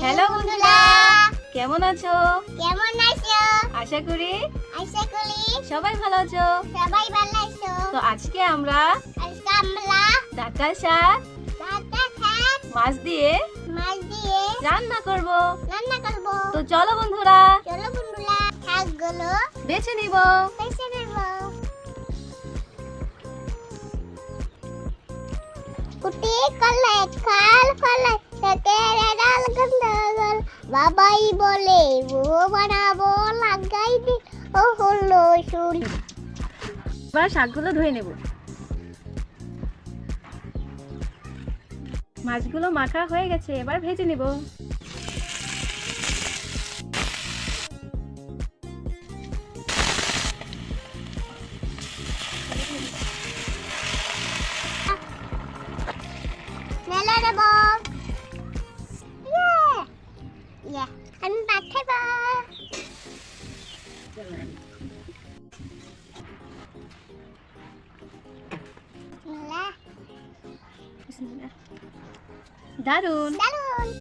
Hello বন্ধুরা, কেমন আছো? আশা করি সবাই ভালো আছো। তো আজকে আমরা ডাঁটা শাক মাছ দিয়ে রান্না করব। তো চলো বন্ধুরা শাকগুলো বেছে নিব। বেছে নেব। কুটি করলে খাল ফলে তেরে ডাল গন্ডগোল বাবাই বলে বউ বানাবো লাগাই দি ও হলো শুল। এবার শাকগুলো ধুয়ে নেব। মাছগুলো মাখা হয়ে গেছে, এবার ভেজে নিব। নেলে দেব। ইয়ে আমি পাঠাব। দারুন।